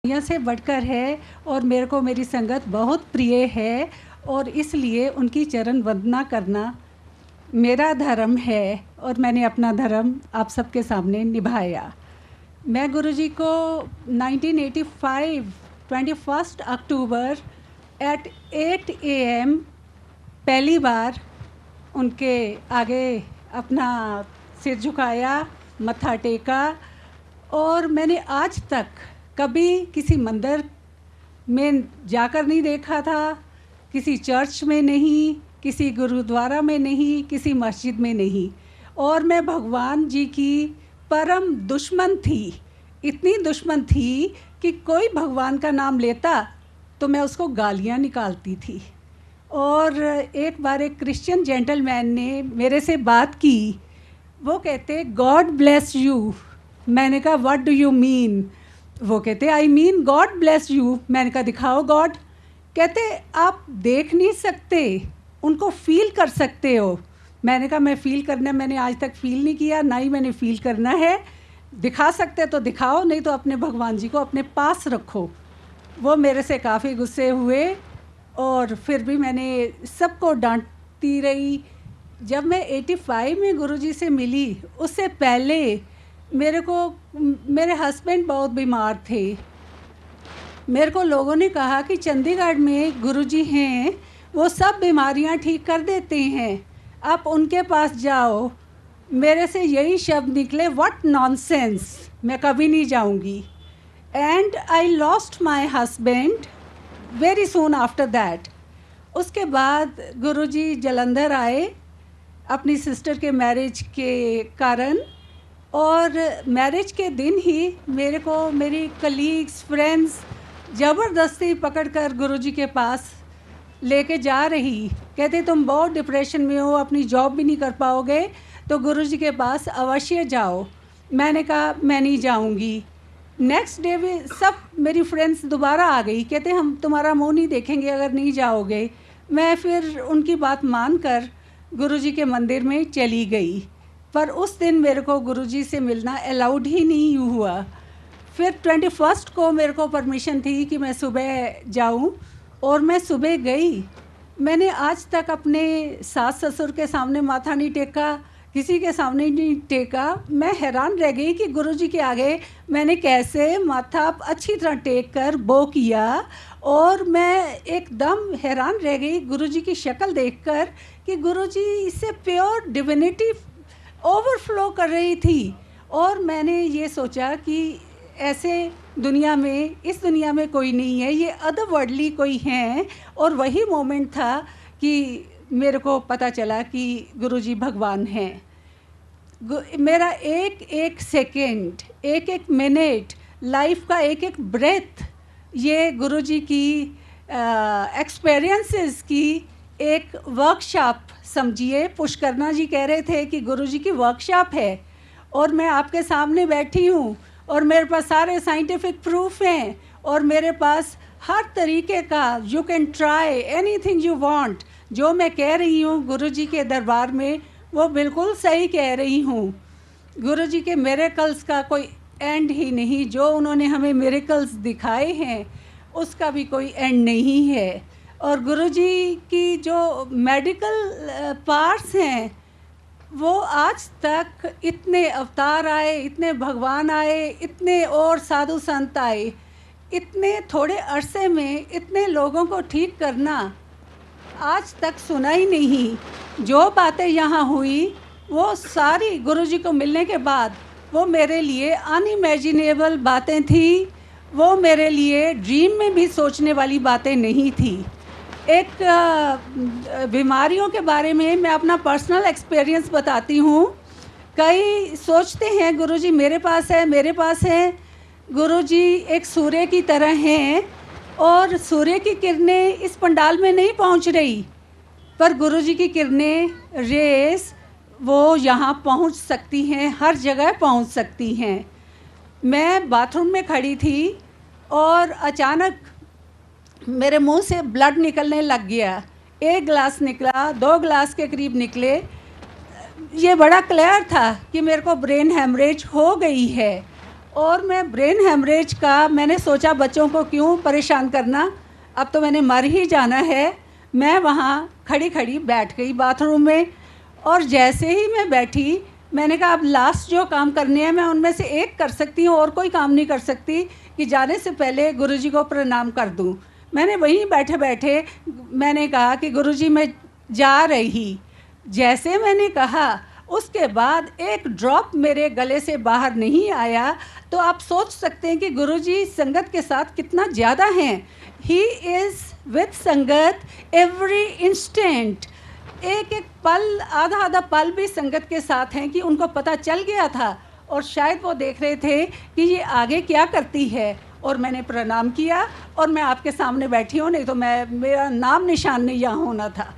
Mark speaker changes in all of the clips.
Speaker 1: दुनिया से बढ़कर है और मेरे को मेरी संगत बहुत प्रिय है और इसलिए उनकी चरण वंदना करना मेरा धर्म है और मैंने अपना धर्म आप सबके सामने निभाया। मैं गुरुजी को 1985 21 अक्टूबर एट 8 AM पहली बार उनके आगे अपना सिर झुकाया, मत्था टेका और मैंने आज तक कभी किसी मंदिर में जाकर नहीं देखा था, किसी चर्च में नहीं, किसी गुरुद्वारा में नहीं, किसी मस्जिद में नहीं। और मैं भगवान जी की परम दुश्मन थी, इतनी दुश्मन थी कि कोई भगवान का नाम लेता तो मैं उसको गालियाँ निकालती थी। और एक बार एक क्रिश्चियन जेंटलमैन ने मेरे से बात की, वो कहते गॉड ब्लेस यू। मैंने कहा व्हाट डू यू मीन? वो कहते I mean God bless you. मैंने कहा दिखाओ गॉड। कहते आप देख नहीं सकते, उनको फील कर सकते हो। मैंने कहा मैं फ़ील करना, मैंने आज तक फ़ील नहीं किया, ना ही मैंने फ़ील करना है। दिखा सकते तो दिखाओ, नहीं तो अपने भगवान जी को अपने पास रखो। वो मेरे से काफ़ी गुस्से हुए और फिर भी मैंने सबको डांटती रही। जब मैं 85 में गुरुजी से मिली, उससे पहले मेरे हस्बैंड बहुत बीमार थे। मेरे को लोगों ने कहा कि चंडीगढ़ में गुरुजी हैं, वो सब बीमारियां ठीक कर देते हैं, आप उनके पास जाओ। मेरे से यही शब्द निकले, व्हाट नॉनसेंस, मैं कभी नहीं जाऊंगी। And I lost my husband very soon after that. उसके बाद गुरुजी जलंधर आए अपनी सिस्टर के मैरिज के कारण, और मैरिज के दिन ही मेरे को मेरी कलीग्स फ्रेंड्स ज़बरदस्ती पकड़कर गुरुजी के पास लेके जा रही। कहते तुम बहुत डिप्रेशन में हो, अपनी जॉब भी नहीं कर पाओगे, तो गुरुजी के पास अवश्य जाओ। मैंने कहा मैं नहीं जाऊंगी। नेक्स्ट डे भी सब मेरी फ्रेंड्स दोबारा आ गई, कहते हम तुम्हारा मुंह नहीं देखेंगे अगर नहीं जाओगे। मैं फिर उनकी बात मानकर गुरुजी के मंदिर में चली गई, पर उस दिन मेरे को गुरुजी से मिलना अलाउड ही नहीं हुआ। फिर 21 को मेरे को परमिशन थी कि मैं सुबह जाऊं, और मैं सुबह गई। मैंने आज तक अपने सास ससुर के सामने माथा नहीं टेका, किसी के सामने नहीं टेका। मैं हैरान रह गई कि गुरुजी के आगे मैंने कैसे माथा अच्छी तरह टेक कर बो किया, और मैं एकदम हैरान रह गई गुरुजी की शक्ल देखकर कि गुरुजी इससे प्योर डिविनिटी ओवरफ्लो कर रही थी। और मैंने ये सोचा कि ऐसे दुनिया में, इस दुनिया में कोई नहीं है, ये अदरवर्ल्डली कोई हैं। और वही मोमेंट था कि मेरे को पता चला कि गुरुजी भगवान हैं। मेरा एक एक सेकेंड, एक एक मिनट, लाइफ का एक एक ब्रेथ, ये गुरुजी की एक्सपीरियंसेस की एक वर्कशॉप समझिए। पुष्करना जी कह रहे थे कि गुरुजी की वर्कशॉप है, और मैं आपके सामने बैठी हूँ, और मेरे पास सारे साइंटिफिक प्रूफ हैं, और मेरे पास हर तरीके का, you can try anything you want. जो मैं कह रही हूँ गुरुजी के दरबार में, वो बिल्कुल सही कह रही हूँ। गुरुजी के मिरेकल्स का कोई एंड ही नहीं। जो उन्होंने हमें मिरेकल्स दिखाए हैं उसका भी कोई एंड नहीं है। और गुरुजी की जो मेडिकल पार्ट्स हैं, वो आज तक इतने अवतार आए, इतने भगवान आए, इतने और साधु संत आए, इतने थोड़े अरसे में इतने लोगों को ठीक करना आज तक सुना ही नहीं। जो बातें यहाँ हुई वो सारी गुरुजी को मिलने के बाद, वो मेरे लिए अनइमेजिनेबल बातें थी। वो मेरे लिए ड्रीम में भी सोचने वाली बातें नहीं थी। एक बीमारियों के बारे में मैं अपना पर्सनल एक्सपीरियंस बताती हूँ। कई सोचते हैं गुरुजी मेरे पास है, मेरे पास है। गुरुजी एक सूर्य की तरह हैं, और सूर्य की किरणें इस पंडाल में नहीं पहुँच रही, पर गुरुजी की किरणें, रेस, वो यहाँ पहुँच सकती हैं, हर जगह पहुँच सकती हैं। मैं बाथरूम में खड़ी थी और अचानक मेरे मुंह से ब्लड निकलने लग गया। 1 गिलास निकला, 2 गिलास के करीब निकले। ये बड़ा क्लियर था कि मेरे को ब्रेन हेमरेज हो गई है। और मैं ब्रेन हेमरेज का मैंने सोचा बच्चों को क्यों परेशान करना, अब तो मैंने मर ही जाना है। मैं वहाँ खड़ी खड़ी बैठ गई बाथरूम में, और जैसे ही मैं बैठी मैंने कहा अब लास्ट जो काम करने हैं मैं उनमें से एक कर सकती हूँ, और कोई काम नहीं कर सकती कि जाने से पहले गुरुजी को प्रणाम कर दूँ। मैंने वहीं बैठे बैठे मैंने कहा कि गुरुजी मैं जा रही। जैसे मैंने कहा उसके बाद एक ड्रॉप मेरे गले से बाहर नहीं आया। तो आप सोच सकते हैं कि गुरुजी संगत के साथ कितना ज़्यादा हैं। ही इज़ विद संगत एवरी इंस्टेंट, एक एक पल, आधा आधा पल भी संगत के साथ हैं कि उनको पता चल गया था, और शायद वो देख रहे थे कि ये आगे क्या करती है। और मैंने प्रणाम किया, और मैं आपके सामने बैठी हूँ, नहीं तो मेरा नाम निशान नहीं यहाँ होना था।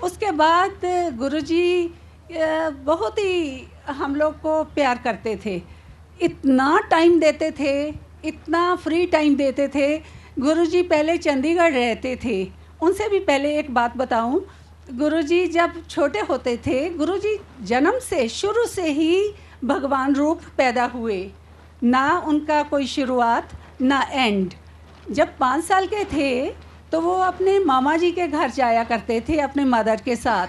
Speaker 1: उसके बाद गुरुजी बहुत ही हम लोग को प्यार करते थे, इतना टाइम देते थे, इतना फ्री टाइम देते थे। गुरुजी पहले चंडीगढ़ रहते थे। उनसे भी पहले एक बात बताऊं, गुरुजी जब छोटे होते थे, गुरुजी जन्म से शुरू से ही भगवान रूप पैदा हुए, ना उनका कोई शुरुआत ना एंड। जब 5 साल के थे तो वो अपने मामा जी के घर जाया करते थे अपने मदर के साथ।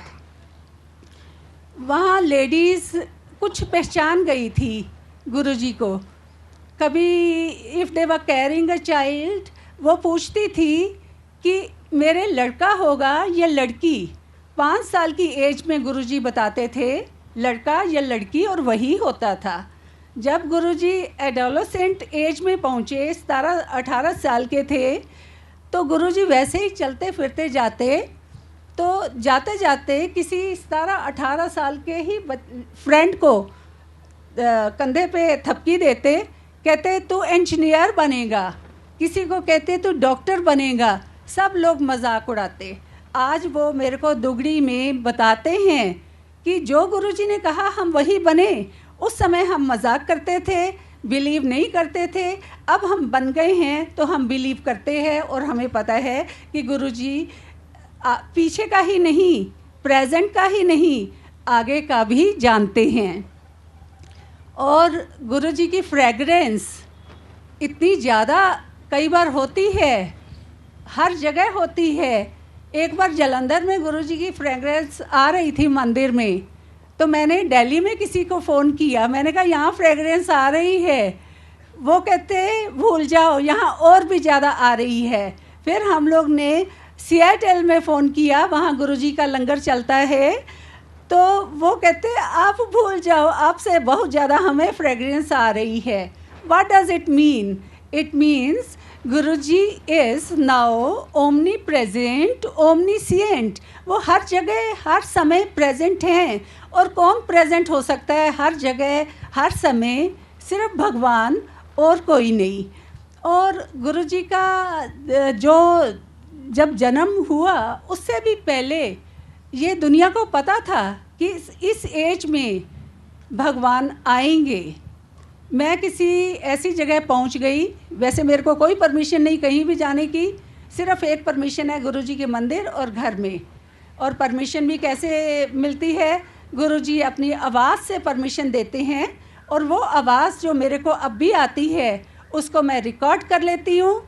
Speaker 1: वहाँ लेडीज़ कुछ पहचान गई थी गुरुजी को। कभी if they were carrying a child, वो पूछती थी कि मेरे लड़का होगा या लड़की। 5 साल की एज में गुरुजी बताते थे लड़का या लड़की, और वही होता था। जब गुरुजी एडोलेसेंट एज में पहुँचे, 17-18 साल के थे, तो गुरुजी वैसे ही चलते फिरते जाते, तो जाते जाते किसी 17-18 साल के ही फ्रेंड को कंधे पे थपकी देते, कहते तू इंजीनियर बनेगा, किसी को कहते तू डॉक्टर बनेगा। सब लोग मजाक उड़ाते। आज वो मेरे को दुगड़ी में बताते हैं कि जो गुरुजी ने कहा हम वही बने। उस समय हम मजाक करते थे, बिलीव नहीं करते थे। अब हम बन गए हैं तो हम बिलीव करते हैं, और हमें पता है कि गुरुजी पीछे का ही नहीं, प्रेजेंट का ही नहीं, आगे का भी जानते हैं। और गुरुजी की फ्रेगरेंस इतनी ज़्यादा कई बार होती है, हर जगह होती है। एक बार जालंधर में गुरुजी की फ्रेगरेंस आ रही थी मंदिर में, तो मैंने दिल्ली में किसी को फ़ोन किया, मैंने कहा यहाँ फ्रेगरेंस आ रही है। वो कहते भूल जाओ, यहाँ और भी ज़्यादा आ रही है। फिर हम लोग ने सियाटल में फ़ोन किया, वहाँ गुरुजी का लंगर चलता है, तो वो कहते आप भूल जाओ, आपसे बहुत ज़्यादा हमें फ्रेगरेंस आ रही है। What does it mean? It means Guruji is now omnipresent, omniscient. वो हर जगह हर समय प्रेजेंट हैं। और कौन प्रेजेंट हो सकता है हर जगह हर समय? सिर्फ भगवान, और कोई नहीं। और गुरुजी का जो जब जन्म हुआ उससे भी पहले ये दुनिया को पता था कि इस एज में भगवान आएंगे। मैं किसी ऐसी जगह पहुंच गई, वैसे मेरे को कोई परमिशन नहीं कहीं भी जाने की, सिर्फ एक परमिशन है गुरुजी के मंदिर और घर में। और परमिशन भी कैसे मिलती है? गुरुजी अपनी आवाज़ से परमिशन देते हैं, और वो आवाज़ जो मेरे को अब भी आती है उसको मैं रिकॉर्ड कर लेती हूँ,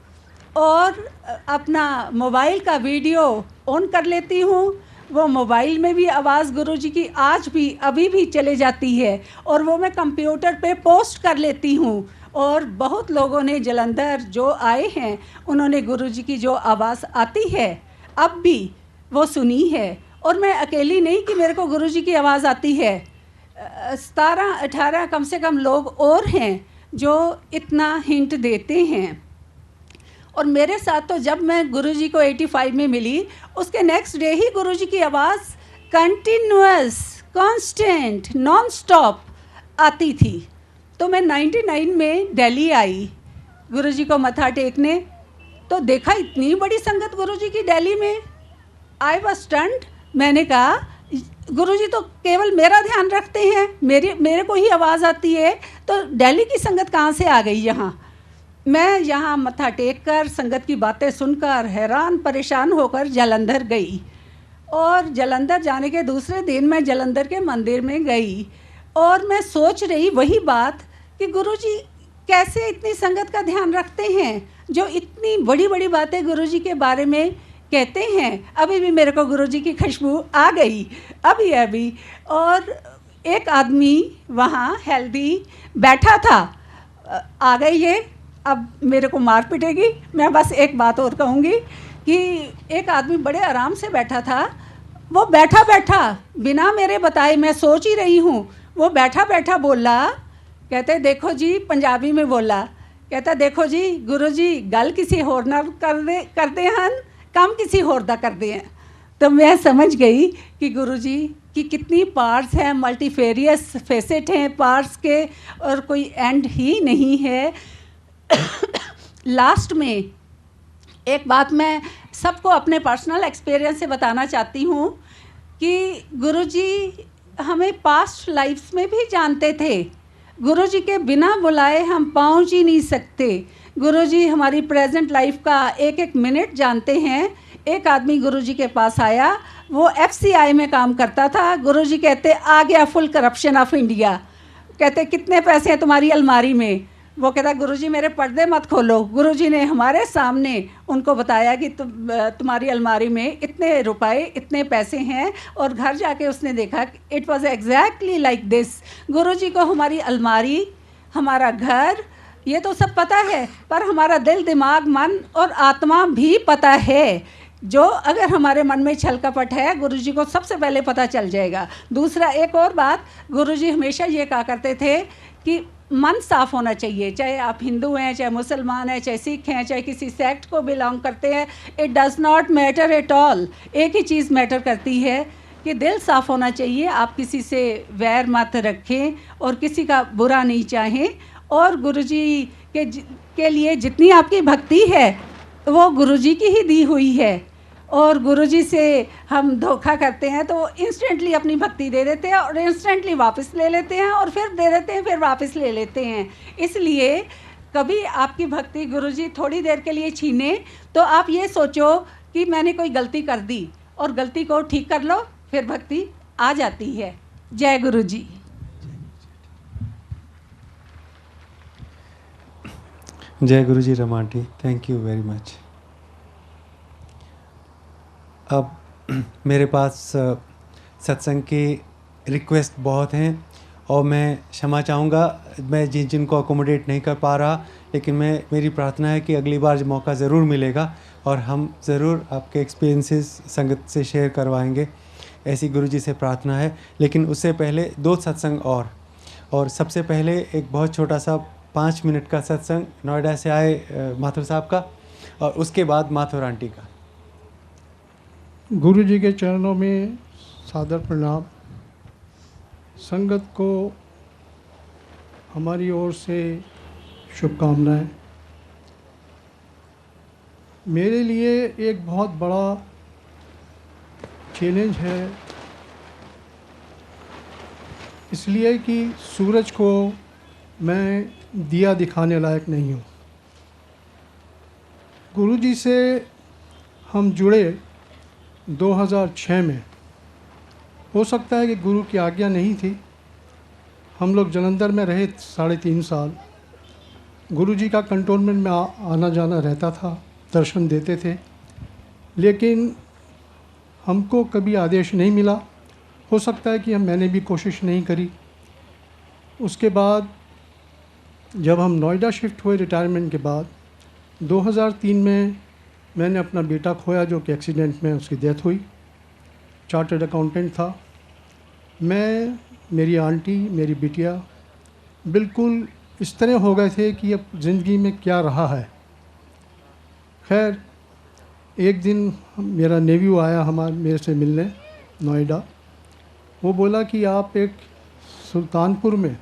Speaker 1: और अपना मोबाइल का वीडियो ऑन कर लेती हूँ। वो मोबाइल में भी आवाज़ गुरुजी की आज भी अभी भी चले जाती है, और वो मैं कंप्यूटर पे पोस्ट कर लेती हूँ। और बहुत लोगों ने जालंधर जो आए हैं उन्होंने गुरुजी की जो आवाज़ आती है अब भी वो सुनी है। और मैं अकेली नहीं कि मेरे को गुरुजी की आवाज़ आती है, 17-18 कम से कम लोग और हैं जो इतना हिंट देते हैं। और मेरे साथ तो जब मैं गुरुजी को 85 में मिली, उसके नेक्स्ट डे ही गुरुजी की आवाज़ कंटिन्यूअस, कांस्टेंट, नॉन स्टॉप आती थी। तो मैं 99 में दिल्ली आई गुरुजी को मत्था टेकने, तो देखा इतनी बड़ी संगत गुरुजी की दिल्ली में। I was stunned. मैंने कहा गुरुजी तो केवल मेरा ध्यान रखते हैं, मेरे को ही आवाज़ आती है, तो दिल्ली की संगत कहाँ से आ गई यहाँ? मैं यहाँ मत्था टेक कर संगत की बातें सुनकर हैरान परेशान होकर जालंधर गई। और जालंधर जाने के दूसरे दिन मैं जालंधर के मंदिर में गई, और मैं सोच रही वही बात कि गुरुजी कैसे इतनी संगत का ध्यान रखते हैं, जो इतनी बड़ी बड़ी बातें गुरुजी के बारे में कहते हैं। अभी भी मेरे को गुरुजी की खुशबू आ गई, अभी। और एक आदमी वहाँ हेल्दी बैठा था, आ गई है, अब मेरे को मार पिटेगी। मैं बस एक बात और कहूँगी कि एक आदमी बड़े आराम से बैठा था, वो बैठा बैठा बिना मेरे बताए, मैं सोच ही रही हूँ, वो बैठा बैठा बोला, कहते देखो जी, पंजाबी में बोला, कहता देखो जी गुरुजी गल किसी होर ना कर दे हन, काम किसी होर दा कर दे हैं। तो मैं समझ गई कि गुरुजी की कितनी पार्ट्स हैं, मल्टीफेरियस फेसेट हैं पार्ट्स के, और कोई एंड ही नहीं है। लास्ट में एक बात मैं सबको अपने पर्सनल एक्सपीरियंस से बताना चाहती हूँ कि गुरुजी हमें पास्ट लाइफ्स में भी जानते थे। गुरुजी के बिना बुलाए हम पहुँच ही नहीं सकते। गुरुजी हमारी प्रेजेंट लाइफ का एक एक मिनट जानते हैं। एक आदमी गुरुजी के पास आया, वो FCI में काम करता था। गुरुजी कहते आ गया फुल करप्शन ऑफ इंडिया। कहते कितने पैसे हैं तुम्हारी अलमारी में? वो कहता गुरुजी मेरे पर्दे मत खोलो। गुरुजी ने हमारे सामने उनको बताया कि तुम्हारी अलमारी में इतने रुपए इतने पैसे हैं, और घर जाके उसने देखा it was exactly like this. Guruji को हमारी अलमारी, हमारा घर, ये तो सब पता है, पर हमारा दिल, दिमाग, मन और आत्मा भी पता है। जो अगर हमारे मन में छल कपट है, गुरुजी को सबसे पहले पता चल जाएगा। दूसरा, एक और बात, गुरुजी हमेशा ये कहा करते थे कि मन साफ़ होना चाहिए। चाहे आप हिंदू हैं, चाहे मुसलमान हैं, चाहे सिख हैं, चाहे किसी सेक्ट को बिलोंग करते हैं, it does not matter at all. एक ही चीज़ मैटर करती है कि दिल साफ़ होना चाहिए। आप किसी से वैर मत रखें और किसी का बुरा नहीं चाहें। और गुरुजी के लिए जितनी आपकी भक्ति है वो गुरुजी की ही दी हुई है। और गुरुजी से हम धोखा करते हैं तो वो इंस्टेंटली अपनी भक्ति दे देते हैं और इंस्टेंटली वापस ले लेते हैं, और फिर दे देते हैं, फिर वापस ले लेते हैं। इसलिए कभी आपकी भक्ति गुरुजी थोड़ी देर के लिए छीने तो आप ये सोचो कि मैंने कोई गलती कर दी, और गलती को ठीक कर लो, फिर भक्ति आ जाती है। जय गुरुजी।
Speaker 2: जय Guruji Rama aunty, thank you very much. अब मेरे पास सत्संग की रिक्वेस्ट बहुत हैं और मैं क्षमा चाहूँगा, मैं जिनको अकोमोडेट नहीं कर पा रहा, लेकिन मेरी प्रार्थना है कि अगली बार मौका ज़रूर मिलेगा और हम ज़रूर आपके एक्सपीरियंसेस संगत से शेयर करवाएंगे, ऐसी गुरुजी से प्रार्थना है। लेकिन उससे पहले 2 सत्संग और सबसे पहले एक बहुत छोटा सा 5 मिनट का सत्संग नोएडा से आए माथुर साहब का, और उसके बाद माथुर आंटी का।
Speaker 3: गुरु जी के चरणों में सादर प्रणाम। संगत को हमारी ओर से शुभकामनाएं। मेरे लिए एक बहुत बड़ा चैलेंज है, इसलिए कि सूरज को मैं दिया दिखाने लायक नहीं हूँ। गुरु जी से हम जुड़े 2006 में। हो सकता है कि गुरु की आज्ञा नहीं थी। हम लोग जलंधर में रहे 3.5 साल। गुरु जी का कंटोनमेंट में आना जाना रहता था, दर्शन देते थे, लेकिन हमको कभी आदेश नहीं मिला। हो सकता है कि मैंने भी कोशिश नहीं करी। उसके बाद जब हम नोएडा शिफ्ट हुए रिटायरमेंट के बाद, 2003 में मैंने अपना बेटा खोया, जो कि एक्सीडेंट में उसकी डेथ हुई। चार्टर्ड अकाउंटेंट था। मैं, मेरी आंटी, मेरी बिटिया बिल्कुल इस तरह हो गए थे कि अब ज़िंदगी में क्या रहा है। खैर, एक दिन मेरा नेव्यू आया मेरे से मिलने नोएडा। वो बोला कि आप एक सुल्तानपुर में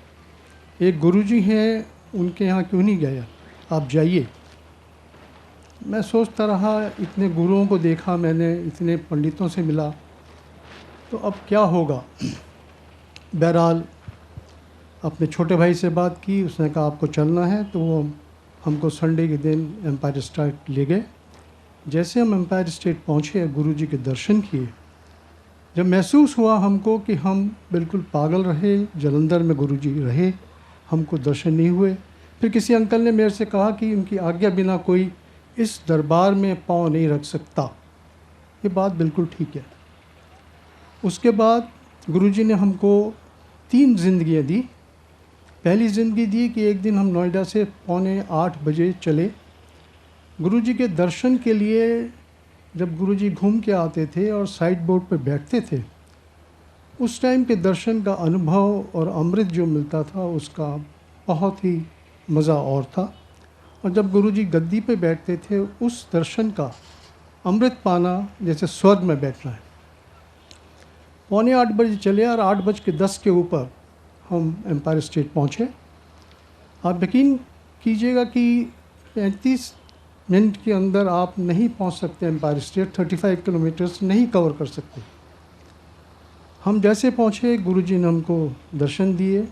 Speaker 3: एक गुरुजी हैं, उनके यहाँ क्यों नहीं गए, आप जाइए। मैं सोचता रहा, इतने गुरुओं को देखा मैंने, इतने पंडितों से मिला, तो अब क्या होगा। बहरहाल अपने छोटे भाई से बात की, उसने कहा आपको चलना है, तो वो हमको संडे के दिन एम्पायर स्टेट ले गए। जैसे हम एम्पायर स्टेट पहुँचे, गुरुजी के दर्शन किए, जब महसूस हुआ हमको कि हम बिल्कुल पागल रहे, जलंधर में गुरुजी रहे, हमको दर्शन नहीं हुए। फिर किसी अंकल ने मेरे से कहा कि उनकी आज्ञा बिना कोई इस दरबार में पाँव नहीं रख सकता। ये बात बिल्कुल ठीक है। उसके बाद गुरुजी ने हमको 3 जिंदगियाँ दी। पहली ज़िंदगी दी कि एक दिन हम नोएडा से 7:45 बजे चले गुरुजी के दर्शन के लिए। जब गुरुजी घूम के आते थे और साइड बोर्ड पर बैठते थे, उस टाइम के दर्शन का अनुभव और अमृत जो मिलता था उसका बहुत ही मज़ा और था। और जब गुरुजी गद्दी पे बैठते थे, उस दर्शन का अमृत पाना जैसे स्वर्ग में बैठना है। 7:45 बजे चले और 8:10 के ऊपर हम एम्पायर स्टेट पहुँचे। आप यकीन कीजिएगा कि 35 मिनट के अंदर आप नहीं पहुंच सकते एम्पायर स्टेट। 35 किलोमीटर्स नहीं कवर कर सकते। हम जैसे पहुंचे, गुरुजी ने हमको दर्शन दिए।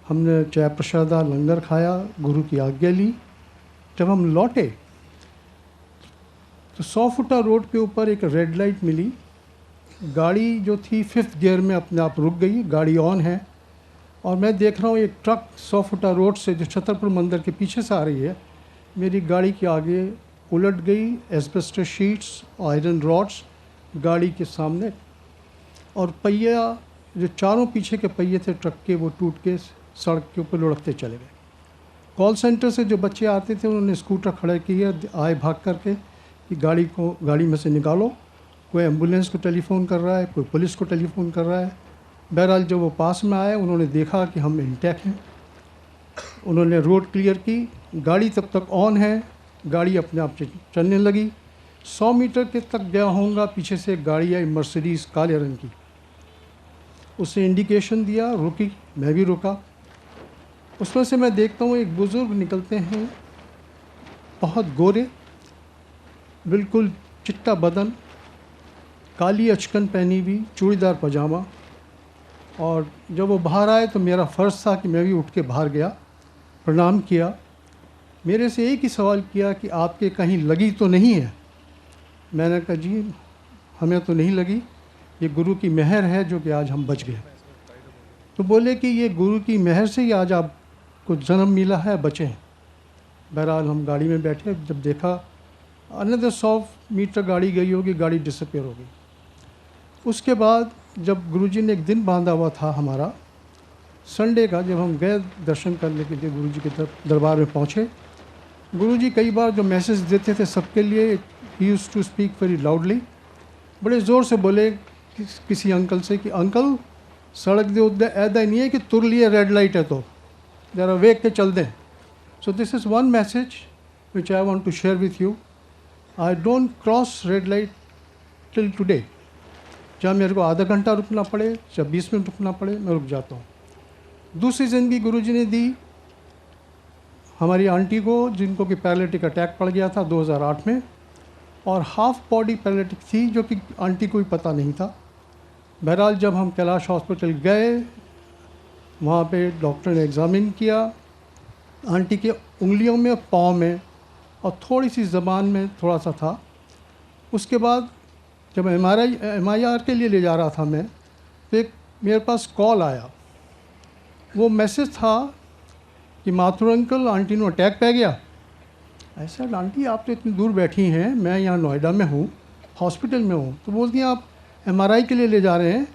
Speaker 3: हमने चाय प्रसादा लंगर खाया, गुरु की आज्ञा ली। जब हम लौटे तो 100 फुटा रोड के ऊपर एक रेड लाइट मिली। गाड़ी जो थी 5th गियर में अपने आप रुक गई। गाड़ी ऑन है और मैं देख रहा हूँ एक ट्रक 100 फुटा रोड से जो छतरपुर मंदिर के पीछे से आ रही है, मेरी गाड़ी के आगे उलट गई। एस्बेस्टस शीट्स, आयरन रॉड्स गाड़ी के सामने, और पहिया जो चारों पीछे के पहिए थे ट्रक के, वो टूट के सड़क के ऊपर लुढ़कते चले गए। कॉल सेंटर से जो बच्चे आते थे उन्होंने स्कूटर खड़े किए, आए भाग करके कि गाड़ी में से निकालो। कोई एम्बुलेंस को टेलीफ़ोन कर रहा है, कोई पुलिस को टेलीफ़ोन कर रहा है। बहरहाल जब वो पास में आए, उन्होंने देखा कि हम इंटैक्ट हैं। उन्होंने रोड क्लियर की। गाड़ी तब तक ऑन है, गाड़ी अपने आप चलने लगी। 100 मीटर के तक गया होऊंगा, पीछे से एक गाड़ी आई मर्सिडीज़ काले रंग की। उसने इंडिकेशन दिया, रुकी, मैं भी रुका। उसमें से मैं देखता हूँ एक बुज़ुर्ग निकलते हैं, बहुत गोरे, बिल्कुल चिट्टा बदन, काली अचकन पहनी हुई, चूड़ीदार पजामा। और जब वो बाहर आए तो मेरा फ़र्ज़ था कि मैं भी उठ के बाहर गया, प्रणाम किया। मेरे से एक ही सवाल किया कि आपके कहीं लगी तो नहीं है? मैंने कहा जी हमें तो नहीं लगी, ये गुरु की मेहर है जो कि आज हम बच गए। तो बोले कि ये गुरु की मेहर से ही आज आपको जन्म मिला है, बचे हैं। बहरहाल हम गाड़ी में बैठे, जब देखा अनदर 100 मीटर गाड़ी गई होगी, गाड़ी डिसअपेयर हो गई। उसके बाद जब गुरुजी ने एक दिन बांधा हुआ था हमारा संडे का, जब हम गए दर्शन करने के लिए गुरुजी के दरबार में पहुँचे, गुरुजी कई बार जो मैसेज देते थे सबके लिए, he used to speak very loudly. बड़े ज़ोर से बोले किसी अंकल से कि अंकल सड़क दे उद्दे ऐदा नहीं है कि तुर लिए रेड लाइट है तो ज़रा वेग के चल दें। So this is one message which I want to share with you. I don't cross red light till today. चाहे मेरे को आधा घंटा रुकना पड़े, चाहे 20 मिनट रुकना पड़े, मैं रुक जाता हूँ। दूसरी ज़िंदगी गुरुजी ने दी हमारी आंटी को, जिनको कि पैरालिटिक अटैक पड़ गया था 2008 में, और हाफ बॉडी पैरालिटिक थी जो कि आंटी को भी पता नहीं था। बहरहाल जब हम कैलाश हॉस्पिटल गए, वहाँ पे डॉक्टर ने एग्ज़ामिन किया, आंटी के उंगलियों में, पाँव में और थोड़ी सी ज़बान में थोड़ा सा था। उसके बाद जब MRI के लिए ले जा रहा था मैं, तो एक मेरे पास कॉल आया। वो मैसेज था कि माथुर अंकल आंटी ने अटैक पै गया। ऐसा आंटी आप तो इतनी दूर बैठी हैं, मैं यहाँ नोएडा में हूँ, हॉस्पिटल में हूँ। तो बोलती हैं आप MRI के लिए ले जा रहे हैं?